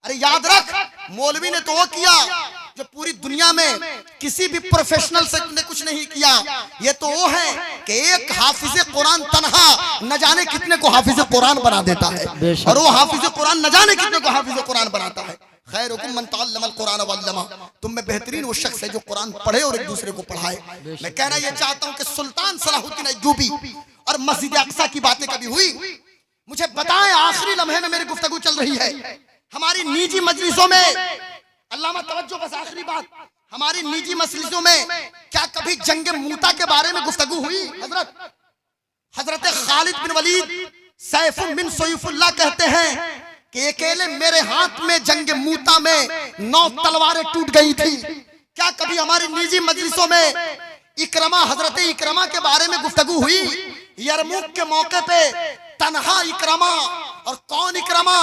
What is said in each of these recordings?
अरे याद रख, मौलवी ने तो वो किया जो पूरी दुनिया में किसी भी प्रोफेशनल से ने कुछ नहीं किया। ये तो वो है कि एक हाफिज कुरान तन्हा न जाने कितने को हाफिज कुरान बना देता है, और वो हाफिज कुरान न जाने कितने को हाफिज कुरान बनाता है। खैरुकुम मन तअल्लमल कुरान वअल्लमा, तुम में बेहतरीन वो शख्स है जो कुरान पढ़े और एक दूसरे को पढ़ाए। मैं कहना ये चाहता हूँ कि सुल्तान सलाहुद्दीन अय्यूबी और मस्जिद अक्सा की बातें कभी हुई? मुझे बताएं, आखिरी लम्हे में मेरी गुफ्तगू चल रही है हमारी निजी मजलिसों में। अल्लामा तवज्जो, बस आखिरी बात, हमारी निजी मजलिसों में क्या कभी जंग मूता के बारे में गुफ्तगू हुई? हजरत खालिद बिन वलीद सैफुल बिन सैफुल्लाह कहते हैं कि अकेले मेरे हाथ में जंग मूता में 9 तलवारें टूट गई थी। क्या कभी हमारी निजी मजलिसों में इकरमा, हजरत इकरमा के बारे में गुफ्तगू हुई? यरमुक के मौके पे तन्हा इकरमा, और कौन इकरमा?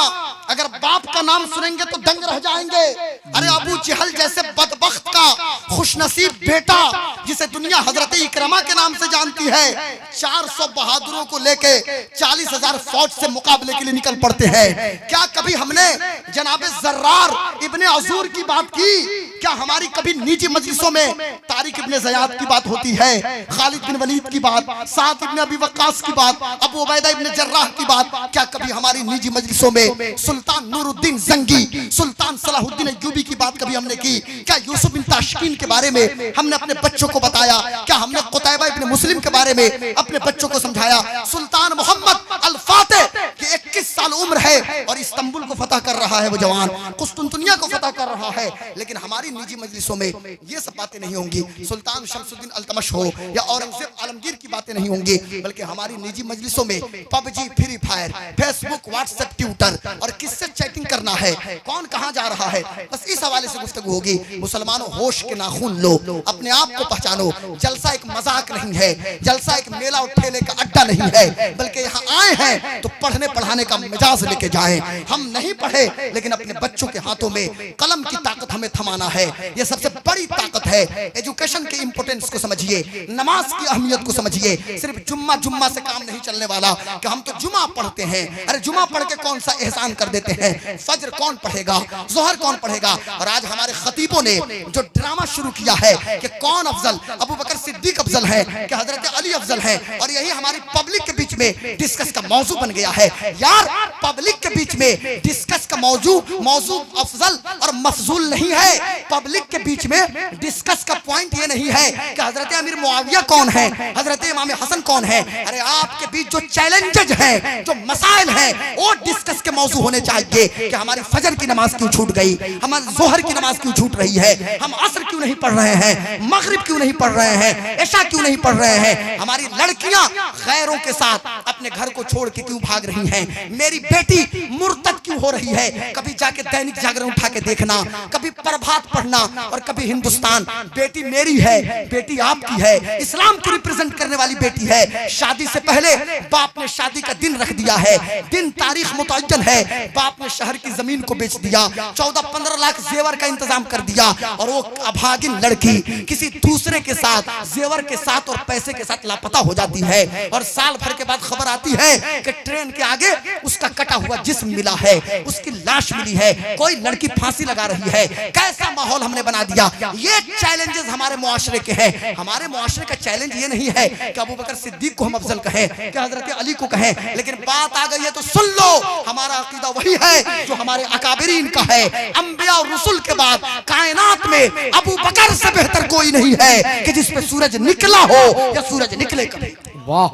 अगर बाप का नाम सुनेंगे तो दंग रह जाएंगे। अरे अबू जहल जैसे बदबख्त का खुशनसीब बेटा जिसे दुनिया हजरत इकरमा के नाम से जानती है, 400 बहादुरों को लेके 40,000 फौज से मुकाबले के लिए निकल पड़ते हैं। क्या कभी हमने जनाबे जर्रार इब्ने अजूर की बात की? क्या हमारी कभी निजी मजलिसों में तारिक इब्ने ज़ियाद की बात होती है, खालिद बिन वलीद की बात, साद इब्ने अबी वक्कास की बात, अबू उबैदा इब्ने जर्राह की बात? क्या कभी हमारी निजी मजलिसों में सुल्तान नूरुद्दीन जंगी, सुल्तान सलाहुद्दीन अय्यूबी की बात कभी हमने की? क्या यूसुफ बिन ताशकीन के बारे में हमने अपने बच्चों को बताया? क्या हमने कुतैबा इब्ने मुस्लिम के बारे में अपने बच्चों को समझाया? सुल्तान मोहम्मद अल फातिह की 21 साल उम्र है और इस्तांबुल को फतह कर रहा है वो जवान, कुस्तुनतुनिया को फतह कर रहा है, लेकिन हमारी निजी मजलिसों में ये सब बातें नहीं होंगी। सुल्तान शमसुद्दीन अल्तमश हो या औरंगजेब आलमगीर की बातें नहीं होंगी, बल्कि हमारी निजी मजलिसों में PUBG, free fire, Facebook, WhatsApp, Twitter और किससे चैटिंग करना है, कौन कहां जा रहा है, बस इस हवाले से गुफ्तगू होगी। मुसलमानों, होश के नाखून लो, अपने आप को पहचानो। जलसा एक मजाक नहीं है, जलसा एक मेला और ठेले का अड्डा नहीं है, बल्कि यहाँ आए हैं तो पढ़ने पढ़ाने का मिजाज लेके जाएं। हम नहीं पढ़े लेकिन अपने बच्चों के हाथों में कलम की ताकत हमें थमाना है, ये सबसे बड़ी ताकत है। एजुकेशन के इंपोर्टेंस को समझिए, नमाज की अहमियत को समझिए। सिर्फ जुम्मा से काम नहीं चलने वाला कि हम तो जुमा पढ़ते हैं। अरे जुमा पढ़ के कौन सा एहसान कर देते हैं? फज्र कौन पढ़ेगा, जोहर कौन पढ़ेगा? और आज हमारे खतीबों ने जो ड्रामा शुरू किया है कि कौन अफजल, अबू बकर सिद्दीक अफजल है कि हजरत अली अफजल है, और यही हमारी पब्लिक के बीच में डिस्कस का मौजू बन गया है। यार, पब्लिक के बीच में डिस्कस का मौजू अफजल और मफजूल नहीं है। पब्लिक के बीच में डिस्कस का पॉइंट ये नहीं है कि हजरत अमीर मुआविया कौन है, हजरत इमाम हसन कौन है। अरे आपके बीच जो चैलेंजेज हैं, जो मसाइल हैं, वो डिस्कस के मौजू होने चाहिए कि हमारी फजर की नमाज क्यों छूट गई, हमारी जोहर की नमाज क्यों छूट रही है, हम असर क्यों नहीं पढ़ रहे हैं, मगरिब क्यों नहीं पढ़ रहे हैं, इशा क्यों नहीं पढ़ रहे हैं, हमारी लड़कियां गैरों के साथ अपने घर को छोड़ के क्यों भाग रही हैं, मेरी बेटी मुर्तद क्यों हो रही है। कभी जाके दैनिक जागरण उठा के देखना, कभी प्रभात पढ़ना और कभी हिंदुस्तान। बेटी मेरी है, बेटी आपकी है, इस्लाम को रिप्रेजेंट करने वाली बेटी है। शादी से पहले बाप ने शादी का दिन रख दिया है, दिन तारीख मुतअय्यन है, बाप ने शहर की जमीन को बेच दिया, 14-15 लाख जेवर का इंतजाम कर दिया, और वो अभागिन लड़की किसी दूसरे के साथ जेवर के साथ और पैसे के साथ लापता हो जाती है, और साल भर के बाद खबर आती है कि ट्रेन के आगे उसका कटा हुआ जिस्म मिला है, उसकी लाश मिली है, कोई लड़की फांसी लगा रही है। कैसा माहौल हमने बना दिया। ये चैलेंजेस हमारे मुआशरे के हैं। हमारे मुआशरे का चैलेंज ये नहीं है कि अबू बकर सिद्दीक को हम अफजल कहें, कि हजरत अली को कहें, लेकिन बात आ गई है तो सुन लो, हमारा अकीदा वही है जो हमारे अकाबिरीन का है। अंबिया और रसूल के बाद कायनात में अबू बकर से बेहतर कोई नहीं है कि जिस पे सूरज निकला हो या सूरज निकले कभी। वाह,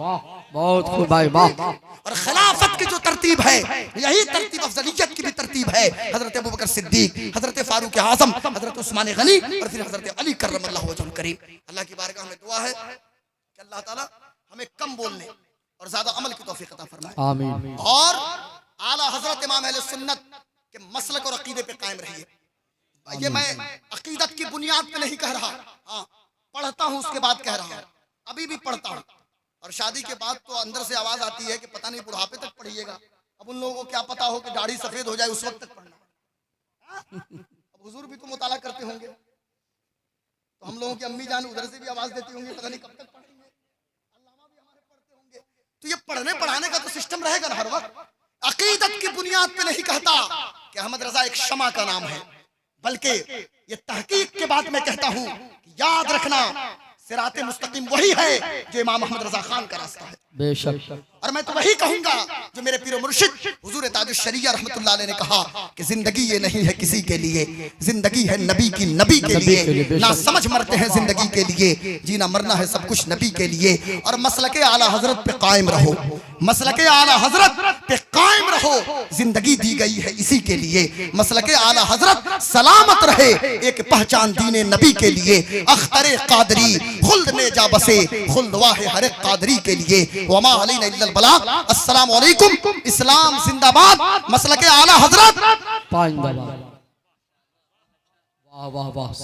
बहुत खूब भाई, वाह। और खिलाफत की जो तरतीब है, यही तरतीब अफजलियत की भी तरतीब है। हजरत अबू बकर सिद्दीक, हजरत फारूक आजम, हजरत उस्मान गनी और फिर हजरत अली कर्रमल्लाहु वजहुल करीम। अल्लाह की बारगाह में दुआ है कि अल्लाह ताला हमें कम बोलने और ज्यादा अमल की तौफीक अता फरमाए। आमीन। और आला हजरत इमाम अहले सुन्नत के मसलक और अकीदे पे कायम रहिए। ये मैं अकीदत की बुनियाद पे नहीं कह रहा, हाँ पढ़ता हूँ उसके बाद कह रहा हूँ, अभी भी पढ़ता हूँ। और शादी के बाद तो अंदर से आवाज आती है कि पता नहीं बुढ़ापे तक पढ़िएगा। अब उन लोगों को क्या पता हो कि दाढ़ी सफेद हो जाए उस वक्त तक पढ़ना। अब हुजूर भी तो मुताला करते होंगे, तो हम लोगों की अम्मी जान उधर से भी आवाज देती होंगी, पता नहीं कब तक पढ़ेंगे। अल्लामा भी हमारे पढ़ते होंगे। तो ये पढ़ने पढ़ाने का तो सिस्टम रहेगा ना हर वक्त। अकीदत की बुनियाद पे नहीं कहता कि अहमद रजा एक शमा का नाम है, बल्कि ये तहकीक के बाद मैं कहता हूं कि याद रखना सिराते मुस्तकीम वही है जो इमाम अहमद रजा खान का रास्ता है। बेशक। और मैं तो वही कहूंगा जो मेरे पीरो मुर्शिद हुजूर ताजुश शरिया रहमतुल्लाह अलैह ने कहा कि जिंदगी ये नहीं है किसी के लिए, जिंदगी है नबी की, नबी के लिए। ना समझ मरते हैं जिंदगी के लिए, जीना मरना है सब कुछ नबी के लिए। और मसलके आला हजरत पे कायम रहो, मसलके आला हजरत पे कायम रहो, जिंदगी दी गई है इसी के लिए। मसलके आला हजरत सलामत रहे, एक पहचान दीने नबी के लिए। अख्तरे कादरी खुल्द में जा बसे, खुल्द वाहे हर एक कादरी के लिए। वमा अलैना इल्लल बलाग। अस्सलामु अलैकुम। इस्लाम जिंदाबाद, मसलके आला हजरत पाइंदाबाद। वाह वाह वाह।